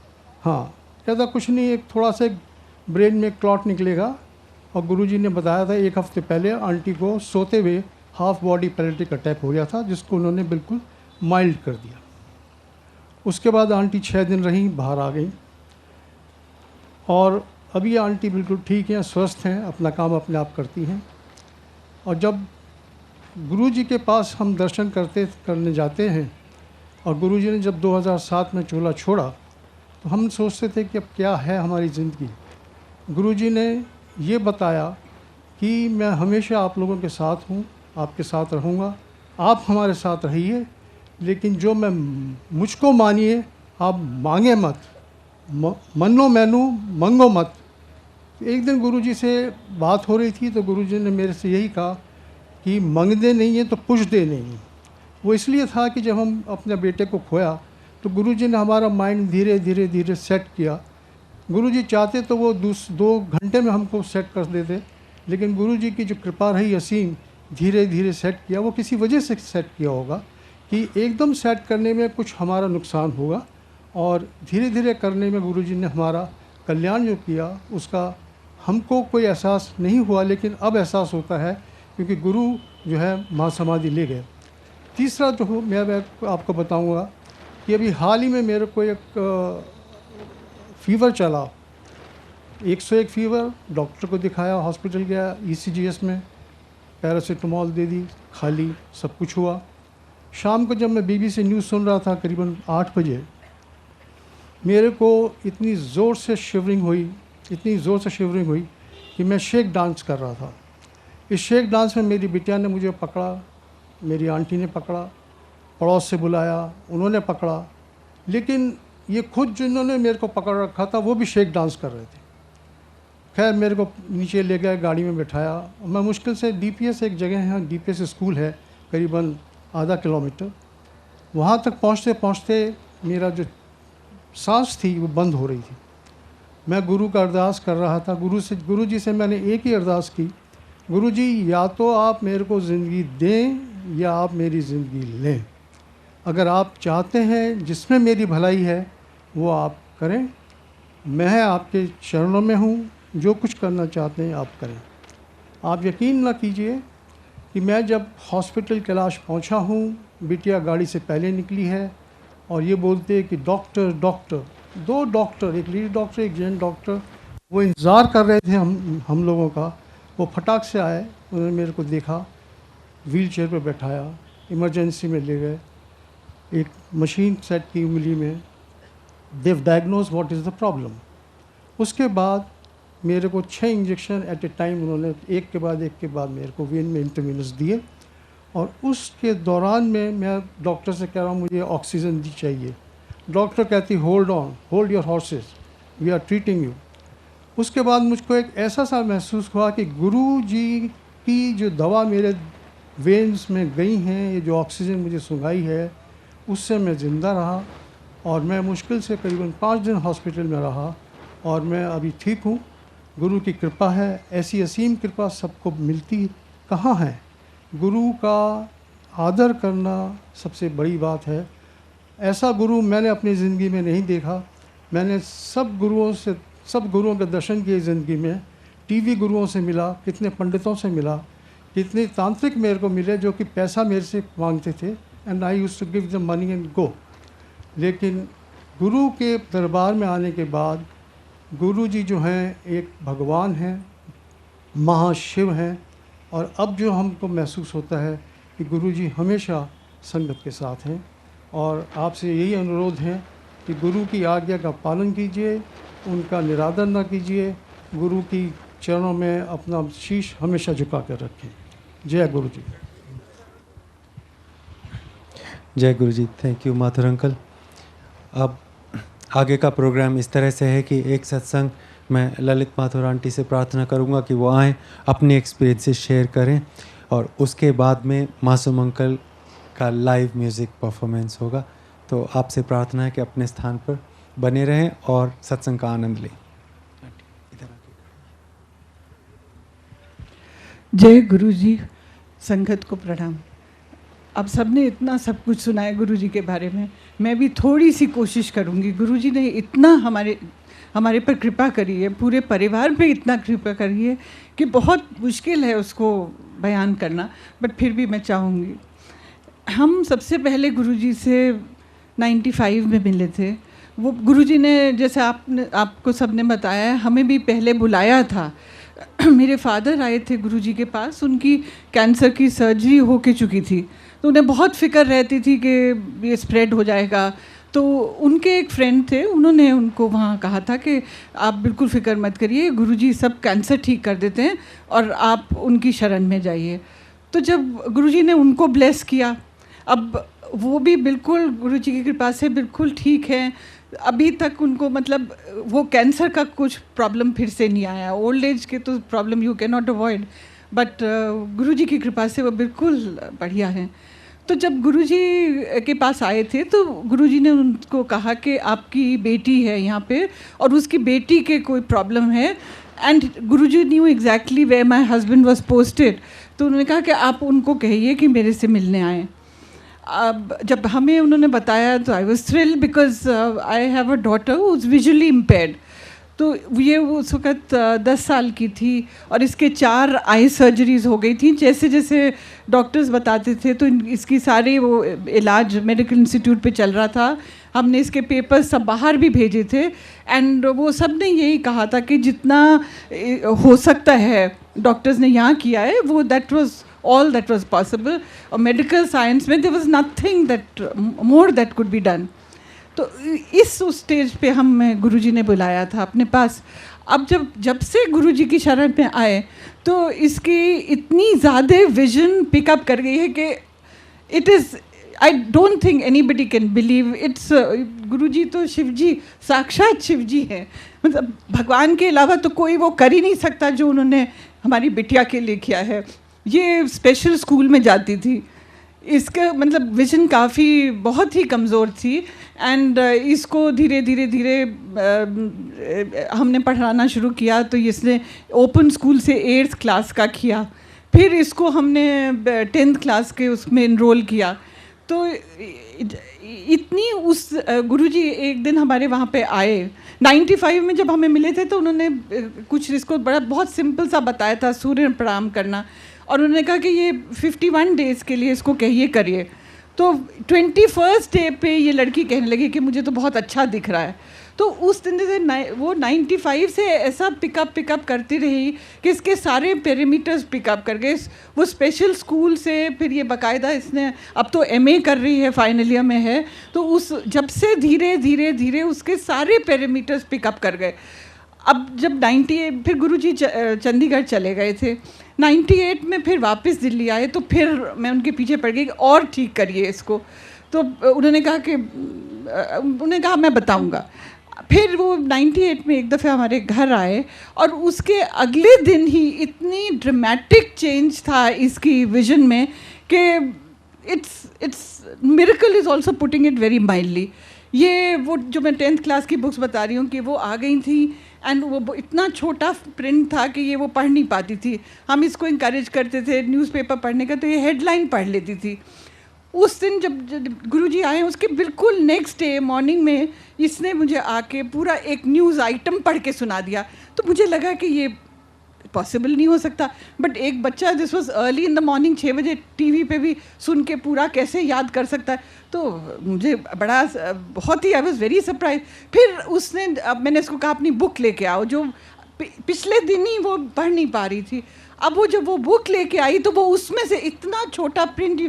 Speaker 3: हाँ। कहता कुछ नहीं, एक थोड़ा सा ब्रेन में क्लॉट निकलेगा। और गुरुजी ने बताया था 1 हफ्ते पहले आंटी को सोते हुए हाफ बॉडी पैरालिटिक अटैक हो गया था, जिसको उन्होंने बिल्कुल माइल्ड कर दिया। उसके बाद आंटी 6 दिन रहीं, बाहर आ गई और अभी आंटी बिल्कुल ठीक हैं, स्वस्थ हैं, अपना काम अपने आप करती हैं। और जब गुरुजी के पास हम दर्शन करने जाते हैं, और गुरुजी ने जब 2007 में चोला छोड़ा, तो हम सोचते थे कि अब क्या है हमारी ज़िंदगी। गुरुजी ने ये बताया कि मैं हमेशा आप लोगों के साथ हूँ, आपके साथ रहूँगा, आप हमारे साथ रहिए, लेकिन जो मैं मुझको मानिए, आप मांगे मत, मनो मैनू मंगो मत। एक दिन गुरुजी से बात हो रही थी तो गुरुजी ने मेरे से यही कहा कि मंगदे नहीं है तो पुछदे नहीं। वो इसलिए था कि जब हम अपने बेटे को खोया तो गुरुजी ने हमारा माइंड धीरे धीरे धीरे सेट किया। गुरुजी चाहते तो वो 2 घंटे में हमको सेट कर देते, लेकिन गुरुजी की जो कृपा रही असीम, धीरे धीरे सेट किया। वो किसी वजह से सेट किया होगा कि एकदम सेट करने में कुछ हमारा नुकसान होगा, और धीरे धीरे करने में गुरुजी ने हमारा कल्याण जो किया उसका हमको कोई एहसास नहीं हुआ, लेकिन अब एहसास होता है क्योंकि गुरु जो है महासमाधि ले गए। तीसरा जो मैं आपको बताऊंगा कि अभी हाल ही में मेरे को एक फीवर चला, 101 फीवर। डॉक्टर को दिखाया, हॉस्पिटल गया, ECGS में पैरासीटामोल दे दी, खाली, सब कुछ हुआ। शाम को जब मैं BBC न्यूज़ सुन रहा था करीबन 8 बजे, मेरे को इतनी ज़ोर से शिवरिंग हुई कि मैं शेक डांस कर रहा था। इस शेक डांस में मेरी बिटिया ने मुझे पकड़ा, मेरी आंटी ने पकड़ा, पड़ोस से बुलाया, उन्होंने पकड़ा, लेकिन ये खुद जिन्होंने मेरे को पकड़ रखा था वो भी शेक डांस कर रहे थे। खैर मेरे को नीचे ले गए, गाड़ी में बिठाया। मैं मुश्किल से DPS एक जगह है, DPS स्कूल है करीबन आधा किलोमीटर, वहाँ तक पहुँचते पहुँचते मेरा जो सांस थी वो बंद हो रही थी। मैं गुरु का अरदास कर रहा था। गुरु जी से मैंने एक ही अरदास की, गुरु जी या तो आप मेरे को ज़िंदगी दें या आप मेरी ज़िंदगी लें। अगर आप चाहते हैं जिसमें मेरी भलाई है वो आप करें, मैं आपके चरणों में हूँ, जो कुछ करना चाहते हैं आप करें। आप यकीन ना कीजिए कि मैं जब हॉस्पिटल कैलाश पहुँचा हूँ, बिटिया गाड़ी से पहले निकली है और ये बोलते हैं कि डॉक्टर डॉक्टर, 2 डॉक्टर, एक लेडी डॉक्टर एक जेंट डॉक्टर, वो इंतज़ार कर रहे थे हम लोगों का। वो फटाक से आए, उन्होंने मेरे को देखा, व्हील चेयर पर बैठाया, इमरजेंसी में ले गए, एक मशीन सेट की उंगली में, they diagnose what is the problem. उसके बाद मेरे को 6 इंजेक्शन एट ए टाइम उन्होंने एक के बाद मेरे को वेन में इंटरवीनस दिए, और उसके दौरान में मैं डॉक्टर से कह रहा हूँ मुझे ऑक्सीजन दी चाहिए। डॉक्टर कहती hold on, hold your horses, we are treating you. उसके बाद मुझको एक ऐसा सा महसूस हुआ कि गुरु जी की जो दवा मेरे वेन्स में गई हैं, ये जो ऑक्सीजन मुझे सुंघाई है, उससे मैं ज़िंदा रहा, और मैं मुश्किल से करीबन 5 दिन हॉस्पिटल में रहा, और मैं अभी ठीक हूँ। गुरु की कृपा है, ऐसी असीम कृपा सबको मिलती कहाँ है। गुरु का आदर करना सबसे बड़ी बात है। ऐसा गुरु मैंने अपनी ज़िंदगी में नहीं देखा। मैंने सब गुरुओं के दर्शन किए ज़िंदगी में। टीवी गुरुओं से मिला, कितने पंडितों से मिला, कितने तांत्रिक मेरे को मिले जो कि पैसा मेरे से मांगते थे, and I used to give the money and go. लेकिन गुरु के दरबार में आने के बाद गुरु जी जो हैं एक भगवान हैं, महाशिव हैं, और अब जो हमको महसूस होता है कि गुरु जी हमेशा संगत के साथ हैं। और आपसे यही अनुरोध है कि गुरु की आज्ञा का पालन कीजिए, उनका निरादर ना कीजिए, गुरु की चरणों में अपना शीश हमेशा झुका कर रखें। जय गुरु जी।
Speaker 2: जय Guru ji. Thank you Mathur uncle. अब आगे का प्रोग्राम इस तरह से है कि एक सत्संग मैं ललित माथुर आंटी से प्रार्थना करूंगा कि वो आएँ, अपनी एक्सपीरियंसेस शेयर करें, और उसके बाद में मासूम अंकल का लाइव म्यूज़िक परफॉर्मेंस होगा। तो आपसे प्रार्थना है कि अपने स्थान पर बने रहें और सत्संग का आनंद लें।
Speaker 1: जय गुरु जी। संगत को प्रणाम। अब सबने इतना सब कुछ सुना है गुरु जी के बारे में, मैं भी थोड़ी सी कोशिश करूँगी। गुरु जी ने इतना हमारे पर कृपा करी है, पूरे परिवार पे इतना कृपा करी है कि बहुत मुश्किल है उसको बयान करना, बट फिर भी मैं चाहूँगी। हम सबसे पहले गुरु जी से 95 में मिले थे। वो गुरु जी ने, जैसे आपको सबने बताया, हमें भी पहले बुलाया था। मेरे फादर आए थे गुरु जी के पास, उनकी कैंसर की सर्जरी हो के चुकी थी, तो उन्हें बहुत फिक्र रहती थी कि ये स्प्रेड हो जाएगा। तो उनके एक फ्रेंड थे, उन्होंने उनको वहाँ कहा था कि आप बिल्कुल फ़िक्र मत करिए, गुरुजी सब कैंसर ठीक कर देते हैं और आप उनकी शरण में जाइए। तो जब गुरुजी ने उनको ब्लेस किया, अब वो भी बिल्कुल गुरुजी की कृपा से बिल्कुल ठीक है। अभी तक उनको मतलब वो कैंसर का कुछ प्रॉब्लम फिर से नहीं आया। ओल्ड एज के तो problem you cannot avoid, but Guruji की कृपा से वो बिल्कुल बढ़िया हैं। तो जब गुरुजी के पास आए थे तो गुरुजी ने उनको कहा कि आपकी बेटी है यहाँ पे और उसकी बेटी के कोई प्रॉब्लम है,
Speaker 4: and Guruji knew exactly where my husband was posted, तो उन्होंने कहा कि आप उनको कहिए कि मेरे से मिलने आए. अब जब हमें उन्होंने बताया तो I was thrilled because I have a daughter who is visually impaired. तो ये उस वक़्त 10 साल की थी और इसके 4 आई सर्जरीज हो गई थी. जैसे जैसे डॉक्टर्स बताते थे तो इसकी सारी वो इलाज मेडिकल इंस्टीट्यूट पे चल रहा था. हमने इसके पेपर्स सब बाहर भी भेजे थे एंड वो सब ने यही कहा था कि जितना हो सकता है डॉक्टर्स ने यहाँ किया है वो that was all that was possible. और मेडिकल साइंस में there was nothing that more that could be done. तो इस उस स्टेज पे हम गुरुजी ने बुलाया था अपने पास. अब जब से गुरुजी की शरण में आए तो इसकी इतनी ज़्यादा विजन पिकअप कर गई है कि it is, I don't think anybody can believe it's. Guruji तो शिवजी, साक्षात शिवजी हैं. मतलब भगवान के अलावा तो कोई वो कर ही नहीं सकता जो उन्होंने हमारी बिटिया के लिए किया है. ये स्पेशल स्कूल में जाती थी. इसका मतलब विजन काफ़ी बहुत ही कमज़ोर थी एंड इसको धीरे धीरे हमने पढ़ाना शुरू किया. तो इसने ओपन स्कूल से 8th क्लास का किया, फिर इसको हमने 10th क्लास के उसमें इनरोल किया. तो इतनी उस गुरुजी एक दिन हमारे वहाँ पे आए 95 में जब हमें मिले थे तो उन्होंने कुछ इसको बहुत सिंपल सा बताया था, सूर्य प्रणाम करना. और उन्होंने कहा कि ये 51 डेज़ के लिए इसको कहिए करिए. तो 21st डे पे ये लड़की कहने लगी कि मुझे तो बहुत अच्छा दिख रहा है. तो उस दिन से वो 95 से ऐसा पिकअप करती रही कि इसके सारे पैरामीटर्स पिकअप कर गए. वो स्पेशल स्कूल से फिर ये बाकायदा इसने अब तो MA कर रही है, फाइनल ईयर में है. तो उस जब से धीरे धीरे उसके सारे पैरामीटर्स पिकअप कर गए. अब जब 98 फिर गुरुजी चंडीगढ़ चले गए थे. 98 में फिर वापस दिल्ली आए तो फिर मैं उनके पीछे पड़ गई कि और ठीक करिए इसको. तो उन्होंने कहा मैं बताऊंगा. फिर वो 98 में एक दफ़े हमारे घर आए और उसके अगले दिन ही इतनी ड्रामेटिक चेंज था इसकी विजन में कि it's miracle is also putting it very mildly. ये वो जो मैं 10th क्लास की बुक्स बता रही हूँ कि वो आ गई थी एंड वो इतना छोटा प्रिंट था कि ये वो पढ़ नहीं पाती थी. हम इसको इंकरेज करते थे न्यूज़पेपर पढ़ने का तो ये हेडलाइन पढ़ लेती थी. उस दिन जब गुरुजी आए उसके बिल्कुल नेक्स्ट डे मॉर्निंग में इसने मुझे आके पूरा एक न्यूज़ आइटम पढ़ के सुना दिया. तो मुझे लगा कि ये पॉसिबल नहीं हो सकता. बट एक बच्चा this was early in the morning 6 बजे टीवी पे भी सुन के पूरा कैसे याद कर सकता है. तो मुझे बड़ा बहुत ही आई वाज वेरी सरप्राइज. फिर उसने अब मैंने इसको कहा अपनी बुक लेके आओ, जो पिछले दिन ही वो पढ़ नहीं पा रही थी. अब वो जब वो बुक लेके आई तो वो उसमें से इतना छोटा प्रिंट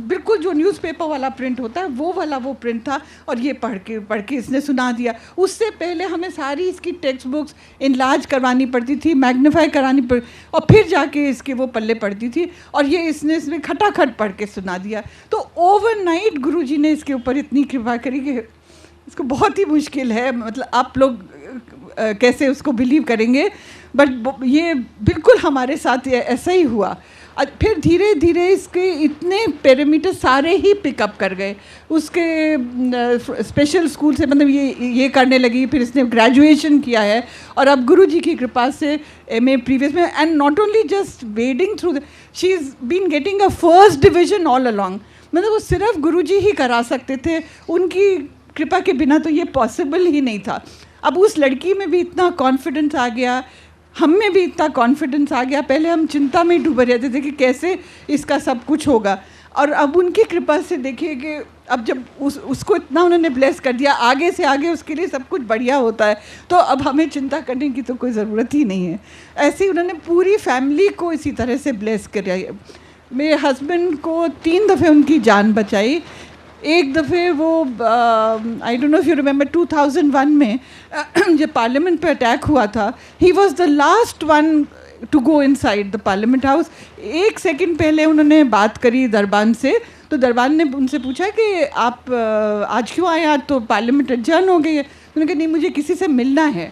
Speaker 4: बिल्कुल जो न्यूज़पेपर वाला प्रिंट होता है वो वाला वो प्रिंट था और ये पढ़ के इसने सुना दिया. उससे पहले हमें सारी इसकी टेक्स्ट बुक्स इनलार्ज करवानी पड़ती थी, मैग्नीफाई करानी पड़ और फिर जाके इसके वो पल्ले पड़ती थी और ये इसने इसमें खटाखट पढ़ के सुना दिया. तो ओवरनाइट गुरुजी ने इसके ऊपर इतनी कृपा करी कि इसको बहुत ही मुश्किल है. मतलब आप लोग कैसे उसको बिलीव करेंगे, बट ये बिल्कुल हमारे साथ ऐसा ही हुआ. फिर धीरे धीरे इसके इतने पैरामीटर सारे ही पिकअप कर गए. उसके स्पेशल स्कूल से मतलब ये करने लगी. फिर इसने ग्रेजुएशन किया है और अब गुरुजी की कृपा से MA प्रीवियस में and not only just wading through she is been getting a first division all along. मतलब वो सिर्फ गुरुजी ही करा सकते थे, उनकी कृपा के बिना तो ये पॉसिबल ही नहीं था. अब उस लड़की में भी इतना कॉन्फिडेंस आ गया, हम में भी इतना कॉन्फिडेंस आ गया. पहले हम चिंता में ही डूबे रहते थे कि कैसे इसका सब कुछ होगा और अब उनकी कृपा से देखिए कि अब जब उसको इतना उन्होंने ब्लेस कर दिया, आगे से आगे उसके लिए सब कुछ बढ़िया होता है. तो अब हमें चिंता करने की तो कोई ज़रूरत ही नहीं है. ऐसे ही उन्होंने पूरी फैमिली को इसी तरह से ब्लेस किया. मेरे हस्बैंड को 3 दफ़े उनकी जान बचाई. एक दफ़े वो I don't know if you remember 2001 में जब पार्लियामेंट पे अटैक हुआ था, he was the last one to go inside the parliament house. 1 second पहले उन्होंने बात करी दरबान से, तो दरबान ने उनसे पूछा कि आप आज क्यों आए, आज तो पार्लियामेंट एडजर्न हो गई है. उन्होंने कहा नहीं, मुझे किसी से मिलना है.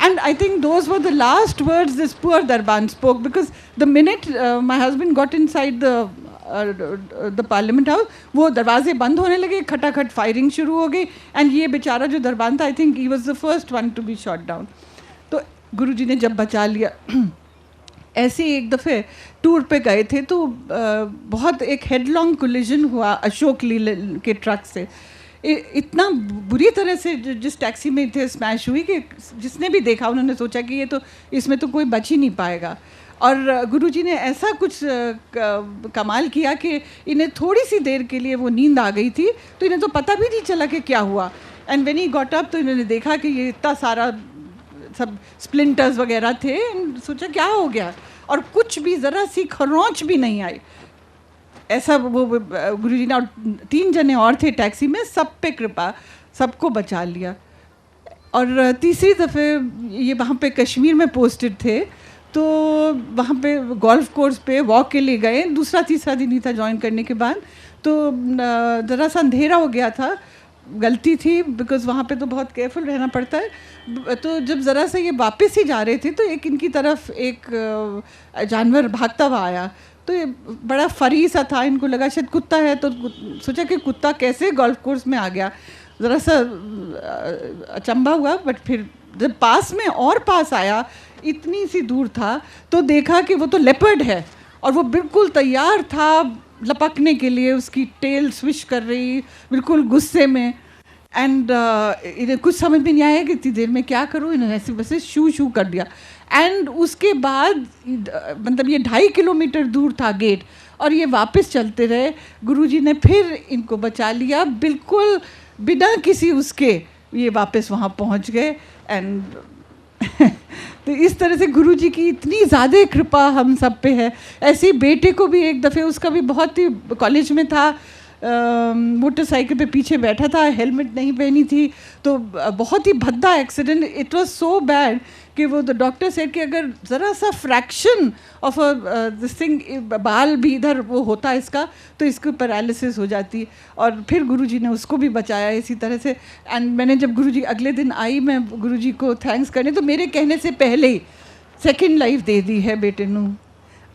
Speaker 4: And I think those were the last words this poor Darban spoke, because the minute my husband got inside the parliament house, वो दरवाजे बंद होने लगे, खटाखट फायरिंग शुरू हो गई. एंड ये बेचारा जो दरबान था, I think he was the first one to be shot down. तो गुरुजी ने जब बचा लिया। ऐसे ही एक दफ़े टूर पे गए थे तो बहुत एक हेडलॉन्ग कोलिजन हुआ अशोक लीलैंड के ट्रक से। इतना बुरी तरह से जिस टैक्सी में थे स्मैश हुई कि जिसने भी देखा उन्होंने सोचा कि ये तो इसमें तो कोई बच ही नहीं पाएगा। और गुरुजी ने ऐसा कुछ कमाल किया कि इन्हें थोड़ी सी देर के लिए वो नींद आ गई थी, तो इन्हें तो पता भी नहीं चला कि क्या हुआ। And when he got up तो इन्होंने देखा कि ये इतना सारा सब स्प्लिंटर्स वगैरह थे। सोचा क्या हो गया, और कुछ भी ज़रा सी खरोंच भी नहीं आई। ऐसा वो गुरुजी ने, और 3 जने और थे टैक्सी में, सब पे कृपा, सबको बचा लिया। और तीसरी दफ़े ये वहाँ पे कश्मीर में पोस्टेड थे, तो वहाँ पे गोल्फ कोर्स पे वॉक के लिए गए। दूसरा तीसरा दिन ही था ज्वाइन करने के बाद, तो ज़रा सा अंधेरा हो गया था। गलती थी बिकॉज़ वहाँ पे तो बहुत केयरफुल रहना पड़ता है। तो जब ज़रा सा ये वापस ही जा रहे थे तो एक इनकी तरफ एक जानवर भागता हुआ आया। तो ये बड़ा फरी सा था, इनको लगा शायद कुत्ता है, तो सोचा कि कुत्ता कैसे गोल्फ कोर्स में आ गया। ज़रा सा अचंभा हुआ, बट फिर जब पास में और पास आया, इतनी सी दूर था, तो देखा कि वो तो लेपर्ड है और वो बिल्कुल तैयार था लपकने के लिए। उसकी टेल स्विश कर रही बिल्कुल गुस्से में। एंड इन्हें कुछ समझ में नहीं आया कि इतनी देर में क्या करूँ, इन्होंने ऐसे वैसे शू शू कर दिया। एंड उसके बाद मतलब ये 2.5 किलोमीटर दूर था गेट, और ये वापस चलते रहे। गुरुजी ने फिर इनको बचा लिया, बिल्कुल बिना किसी उसके ये वापस वहाँ पहुँच गए। एंड तो इस तरह से गुरुजी की इतनी ज़्यादा कृपा हम सब पे है। ऐसे ही बेटे को भी एक दफ़े, उसका भी बहुत ही, कॉलेज में था, मोटरसाइकिल पे पीछे बैठा था, हेलमेट नहीं पहनी थी, तो बहुत ही भद्दा accident. It was so bad कि वो द डॉक्टर सेड कि अगर ज़रा सा फ्रैक्शन ऑफ दिस थिंग, बाल भी इधर वो होता है इसका, तो इसको पैरालिसिस हो जाती। और फिर गुरुजी ने उसको भी बचाया इसी तरह से। एंड मैंने जब गुरुजी अगले दिन आई, मैं गुरुजी को थैंक्स करने, तो मेरे कहने से पहले ही सेकेंड लाइफ दे दी है बेटे नू।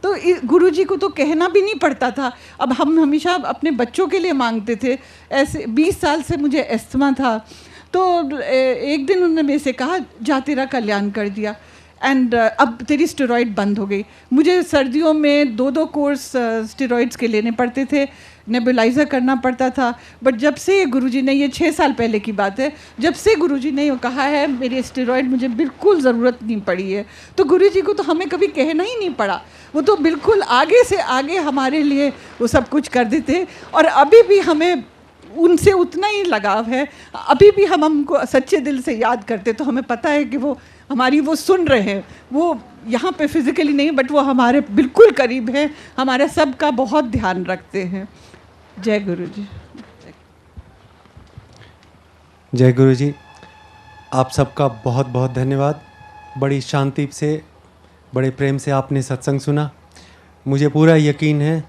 Speaker 4: तो गुरुजी को तो कहना भी नहीं पड़ता था। अब हम हमेशा अपने बच्चों के लिए मांगते थे। ऐसे 20 साल से मुझे अस्थमा था, तो एक दिन उन्होंने मेरे से कहा, जा तेरा कल्याण कर दिया, एंड अब तेरी स्टेरॉइड बंद हो गई। मुझे सर्दियों में 2-2 कोर्स स्टेरॉइड्स के लेने पड़ते थे, नेबुलाइज़र करना पड़ता था। बट जब से गुरुजी ने, ये 6 साल पहले की बात है, जब से गुरुजी ने कहा है मेरी स्टेरॉइड मुझे बिल्कुल ज़रूरत नहीं पड़ी है, तो गुरुजी को तो हमें कभी कहना ही नहीं पड़ा। वो तो बिल्कुल आगे से आगे हमारे लिए वो सब कुछ कर देते। और अभी भी हमें उनसे उतना ही लगाव है। अभी भी हम हमको सच्चे दिल से याद करते, तो हमें पता है कि वो हमारी वो सुन रहे हैं। वो यहाँ पे फिज़िकली नहीं, बट वो हमारे बिल्कुल करीब है, हमारे सब का बहुत ध्यान रखते हैं। जय गुरु जी।
Speaker 2: जय गुरु जी। आप सबका बहुत बहुत धन्यवाद। बड़ी शांति से, बड़े प्रेम से आपने सत्संग सुना। मुझे पूरा यकीन है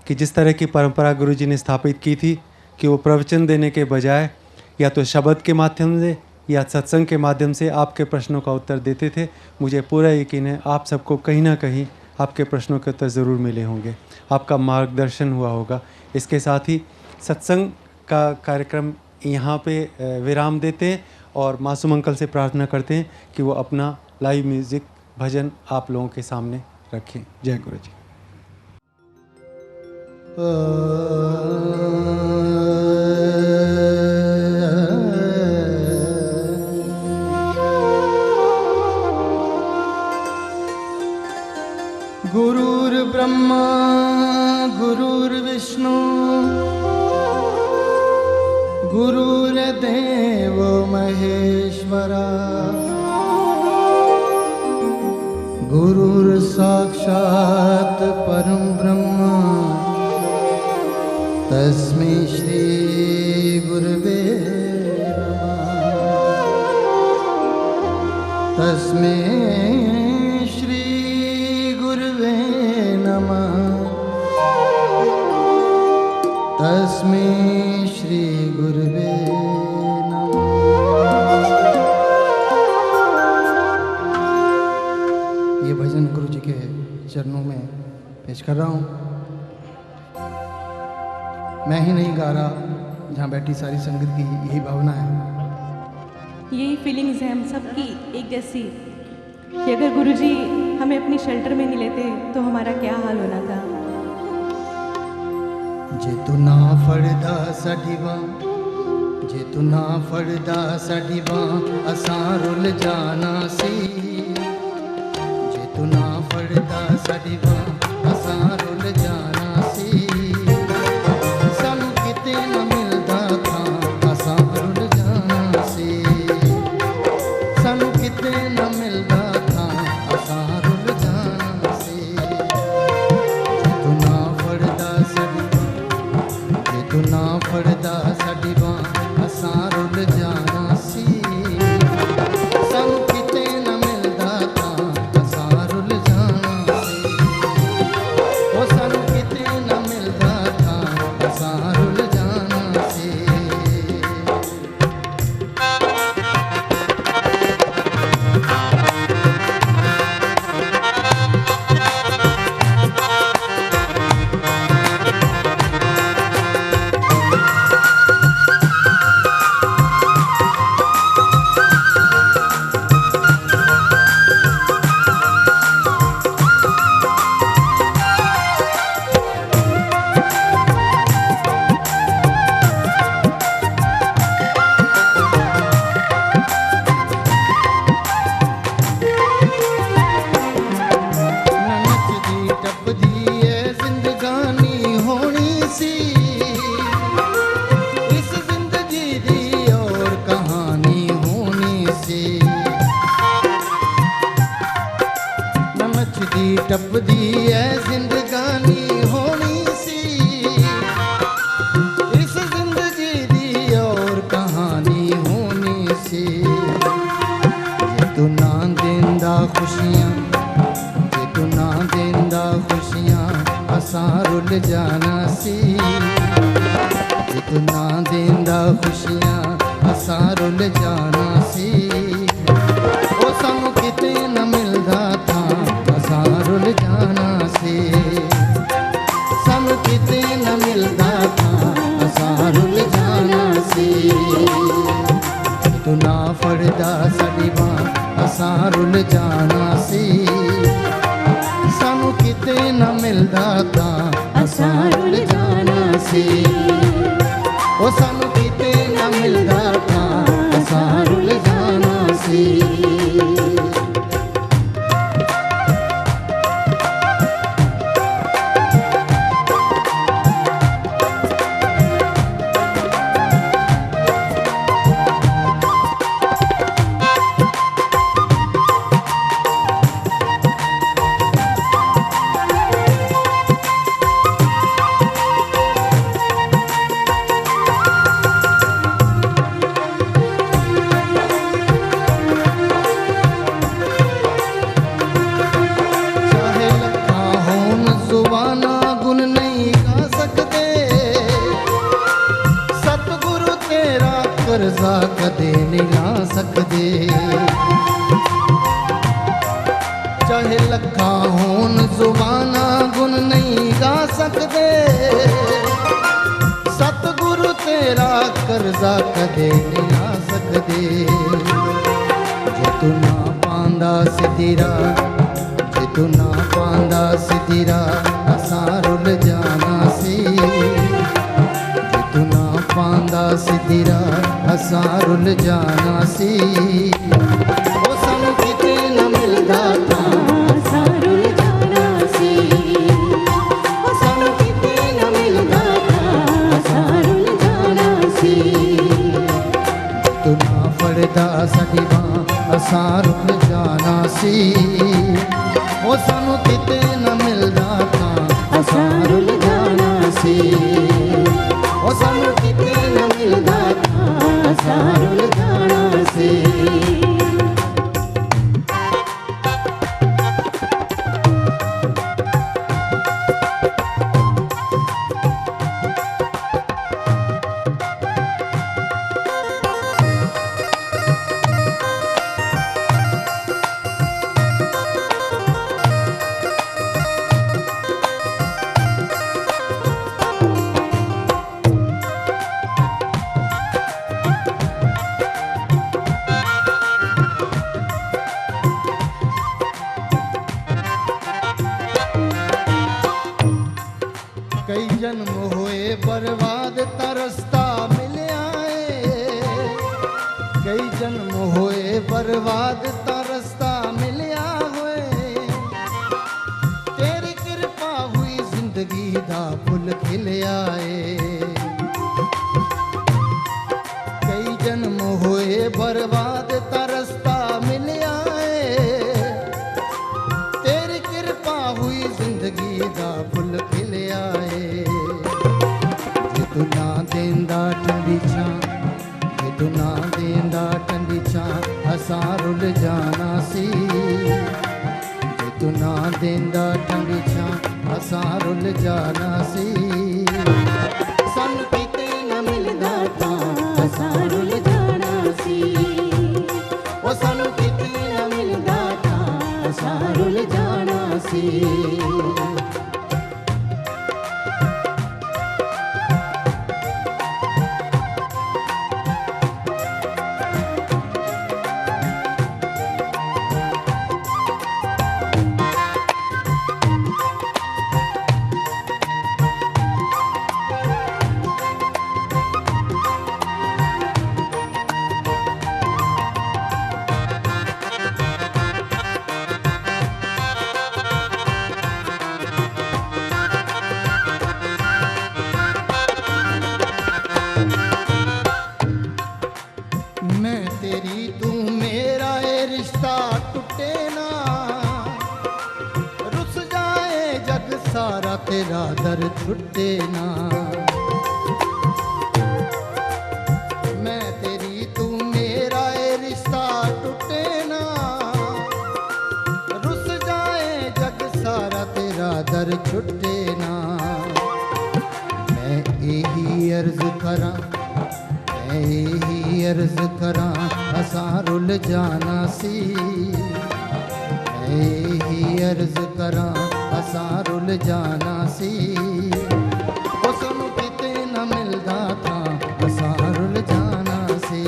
Speaker 2: कि जिस तरह की परंपरा गुरु जी ने स्थापित की थी कि वो प्रवचन देने के बजाय या तो शब्द के माध्यम से या सत्संग के माध्यम से आपके प्रश्नों का उत्तर देते थे, मुझे पूरा यकीन है आप सबको कहीं ना कहीं आपके प्रश्नों के उत्तर ज़रूर मिले होंगे, आपका मार्गदर्शन हुआ होगा। इसके साथ ही सत्संग का कार्यक्रम यहाँ पे विराम देते हैं और मासूम अंकल से प्रार्थना करते हैं कि वो अपना लाइव म्यूज़िक भजन आप लोगों के सामने रखें। जय गुरु जी।
Speaker 5: गुरुर्ब्रह्मा गुरुर्विष्णु गुरुर्देव महेश्वरा गुरुर्साक्षात् परं ब्रह्म तस्मै श्री गुरुवे नमः। तस्मै श्री गुरुवे नमः। तस्मै श्री गुरुवे नमः। ये भजन गुरु जी के चरणों में पेश कर रहा हूँ। मैं ही नहीं गा रहा, जहाँ बैठी सारी संगत की यही भावना है,
Speaker 6: यही फीलिंग्स है हम सब की एक जैसी। कि अगर गुरुजी हमें अपनी शेल्टर में नहीं लेते तो हमारा क्या हाल होना था।
Speaker 5: जे तू ना फड़दा साडी बां, जे तू ना फड़दा साडी बां, असां रुल जाना सी। जे तू ना फड़दा साडी बां, असां रुल जाना सी। सानू किते ना मिलदा था, असां रुल जाना सी। सानू किते ना मिलदा था, असां रुल जाना सी। जे तू ना फड़दा साडी बां, जे तू ना फड़दा साडी बां, असां रुल जाना सी। सानू किते ना मिलदा था, असां रुल जाना सी। ओ सानू किते ना मिलदा था, असां रुल जाना सी। नचदी टपदी ए जिंदगानी होनी सी। इस जिंदगी दी और कहानी होनी सी। नचदी टपदी ए जिंदगानी होनी सी। इस जिंदगी दी और कहानी होनी सी। जे तू ना देंदा खुशियां, जे तू ना देंदा खुशियां, असां रुल जाना सी। जे तू ना देंदा खुशियां, असां रुल जाना सी। ओ सानू किते ना मिलदा था, असां रुल जाना सी। सानू किते ना मिलदा था, असां रुल जाना सी। तू ना फड़दा साडी बां, असां रुल जाना सी। सानू किते ना मिलदा था, असां रुल जाना सी। ओ सानू किते ना मिलदा था, असां रुल जाना सी। चाहे लखा होन जुबाना गुण नहीं गा सकते। सतगुरु तेरा कर्जा कदे नहीं ला सकते। चाहे लखा होन जुबाना गुण नहीं गा सकते। सतगुरु तेरा कर्जा कदे नहीं ला सकते। जे तू ना पांदा सिद्धीरा, जे तू ना पांदा सिद्धीरा, असां रुल जाना सी। जे तू ना पांदा सिद्धीरा, असां रुल जाना सी। ओ सानू किते ना मिलदा था, असां रुल जाना सी। ओ सानू किते ना मिलदा था, असां रुल जाना सी। तू ना फड़दा साडी बां, असां रुल जाना सी। ओ सानू किते ना मिलदा था, असां रुल जाना सी। ओ सानू किते ना मिलदा था, असां रुल जाना सी। तरसता मिल आए, कई जन्म होए बर्बाद तरसता मिलिया होए, तेरी कृपा हुई जिंदगी दा फुल खिल आए, कई जन्म होए बर्बाद तरसता मिल आए, तेरी कृपा हुई जिंदगी दा फुल खिल आए, जे तू ना देंदा ठंडी छां, जे तू ना देंदा ठंडी छां असां रुल जाना सी, जे तू ना देंदा ठंडी छां असां रुल जाना सी, सानू किते ना मिलदा तां असां रुल जाना सी, ओ सानू किते ना मिलदा तां असां रुल जाना सी। मैं तेरी तू मेरा ये रिश्ता टूटे ना, रुस जाए जग सारा तेरा दर छुटे ना, मैं तेरी तू मेरा ये रिश्ता टूटे ना, रुस जाए जग सारा तेरा दर छुटे ना, मैं यही अर्ज करा, मैं यही अर्ज करा असां रुल जाना सी, मैं यही अर्ज करा असां रुल जाना सी, ओ सानू किते न मिलदा था असां रुल जाना सी,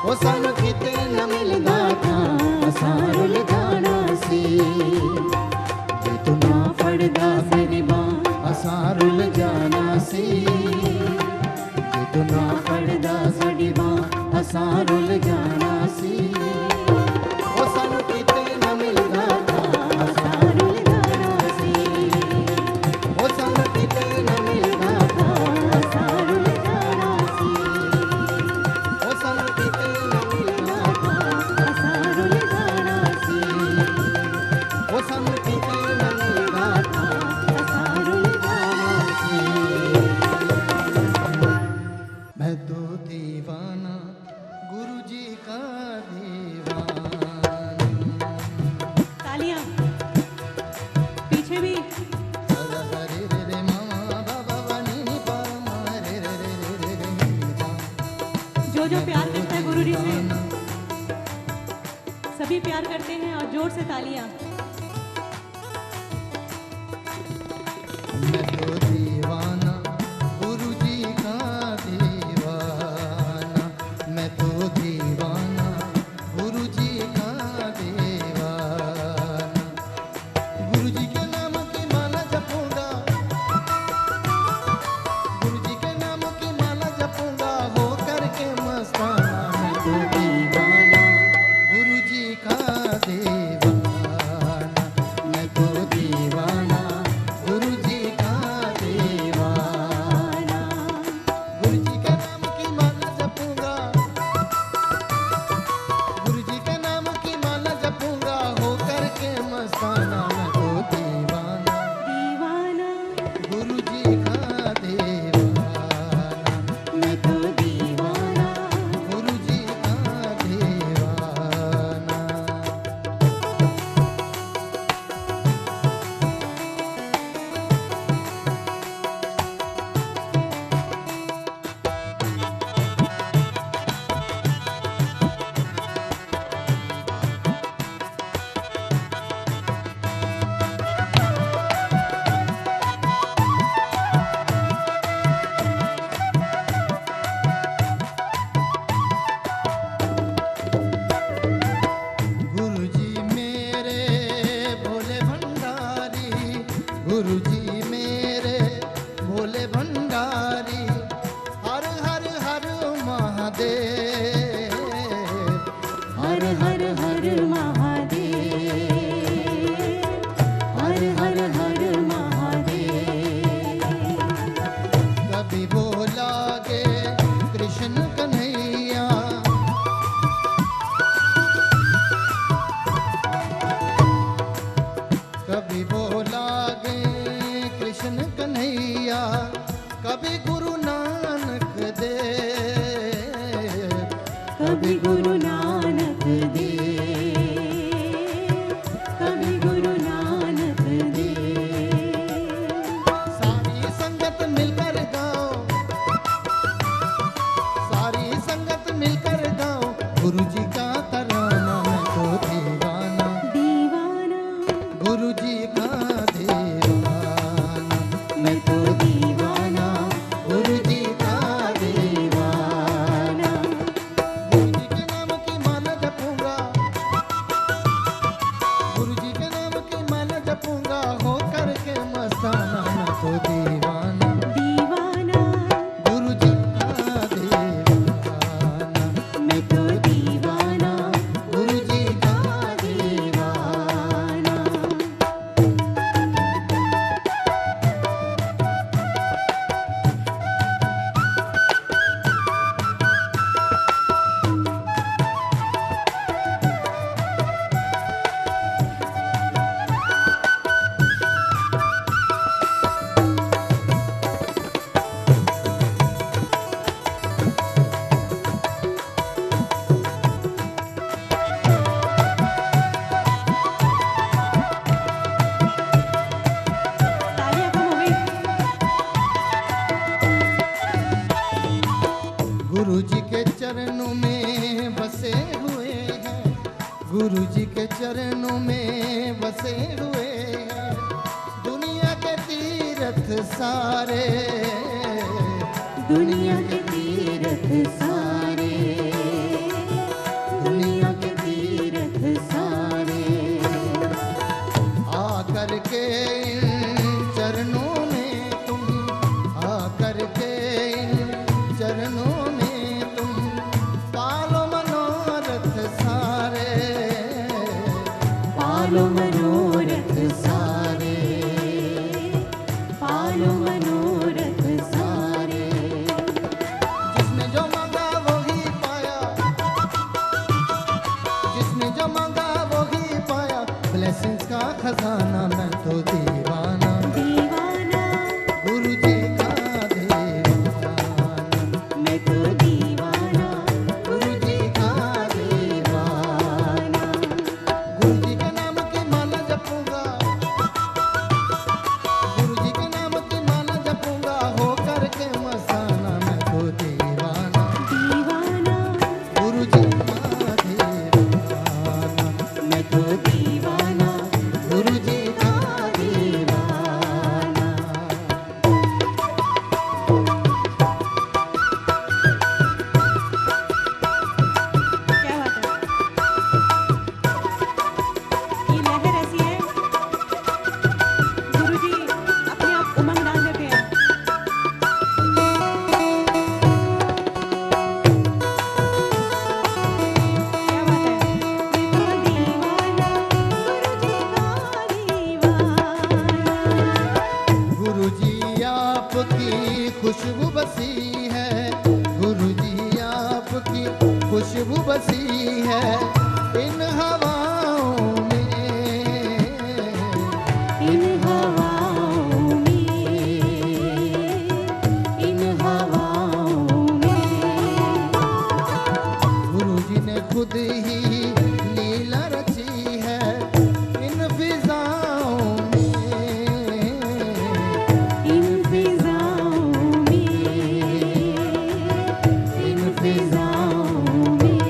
Speaker 5: ओ सानू किते न मिलदा था असां रुल जाना सी, जे तू ना फड़दा साडी बांह असां रुल जाना सी, तू ना फड़दा साडी बांह असां रुल जाना सी, ओ सानू किते ना मिलदा था असां रुल जाना सी, ओ सानू किते ना मिलदा था असां रुल जाना सी, ओ सानू किते ना मिलदा था असां रुल जाना सी, ओ सानू किते ना मिलदा था असां रुल जाना सी। मैं तो दीवाना गुरु जी का दीवाना।
Speaker 6: तालियां पीछे भी।
Speaker 5: रे रे रे मामा बाबा बनी नी पामा रे रे रे रे रे रे।
Speaker 6: जो जो प्यार करता है गुरु जी से, सभी प्यार करते हैं और जोर से तालियां।
Speaker 5: मैं तो दीवाना गुरु जी का दीवाना, मैं तो दीवाना गुरु जी का दीवाना, गुरु जी के नाम की माला जपूंगा, गुरु जी के नाम की माला जपूंगा हो करके मस्ताना, मैं तो दीवाना गुरु जी का दीवाना, कभी गुरु नानक देव,
Speaker 6: कभी गुरु नानक देव, कभी गुरु नानक देव।
Speaker 5: सारी संगत मिलकर गाओ, सारी संगत मिलकर गाओ गुरु जी का तराना। मैं तो दीवाना,
Speaker 6: दीवाना,
Speaker 5: गुरु जी का दीवाना। मैं तो दीवाना, गुरु जी का दीवाना। गुरु जी के नाम की माला जपूंगा, गुरु जी के नाम की माला जपूंगा हो करके मस्ताना। मैं तो दीवाना,
Speaker 6: दीवाना,
Speaker 5: गुरु जी का दीवाना।
Speaker 6: मैं तो दीवाना,
Speaker 5: गुरु जी का
Speaker 6: दीवाना। तालियां कम हो गई।
Speaker 5: गुरु जी के चरणों में बसे हुए हैं, गुरु जी के चरणों में बसे हुए हैं दुनिया के तीर्थ सारे,
Speaker 6: दुनिया के तीर्थ सारे, दुनिया के तीर्थ सारे।
Speaker 5: आकर के इन चरणों में तुम, आकर के इन चरणों में तुम पालो मनोरथ सारे,
Speaker 6: पालो मनोरथ सारे, पालो मनोरथ सारे।
Speaker 5: जिसने जो मांगा वो ही पाया, जिसने जो मांगा वो ही पाया ब्लेसिंग्स का खजाना। मैं तो दीवाना,
Speaker 6: दीवाना,
Speaker 5: गुरु जी का दीवाना।
Speaker 6: मैं तो दीवाना,
Speaker 5: गुरु जी का दीवाना। गुरु जी के नाम की माला जपूंगा, गुरु जी के नाम की माला जपूंगा हो करके मसाना। मैं तो दीवाना,
Speaker 6: दीवाना,
Speaker 5: गुरु जी का दीवाना।
Speaker 6: मैं तो दीवाना,
Speaker 5: गुरु जी का
Speaker 6: दीवाना। क्या बात है, ये लहर ऐसी है, गुरुजी अपने आप उमंग डाल देते हैं। क्या बात है, मैं तो दीवाना, गुरुजी का दीवाना।
Speaker 5: गुरु जी आपकी खुशबू बसी है, गुरु जी आपकी खुशबू बसी है इन हवाओं में,
Speaker 6: इन हवाओं में, इन हवाओं में।
Speaker 5: गुरु जी ने खुद ही लीला रची है इन फिजाओं में,
Speaker 6: इन फिजाओं में, इन फिजाओं में।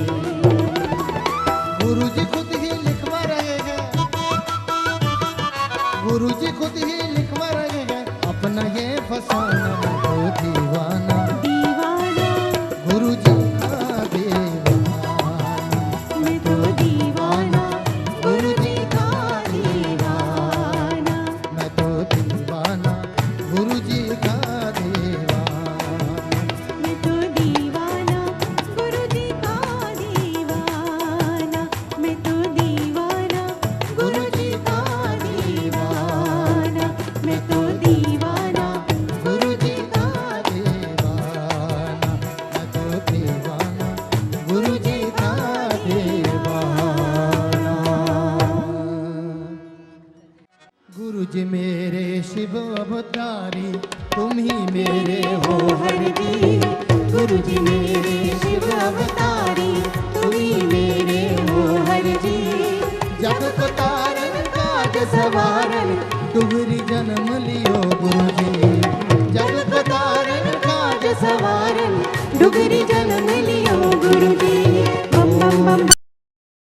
Speaker 5: गुरु जी मेरे शिव अवतारी, तुम ही मेरे हो हर जी। गुरु जी मेरे शिव अवतारी, तुम ही मेरे हो हर जी। जग को तारन काज सवारन, डुगरी जन्म लियो गुरु जी। जग को तारन काज सवारन, डुगरी जन्म लियो गुरु जी।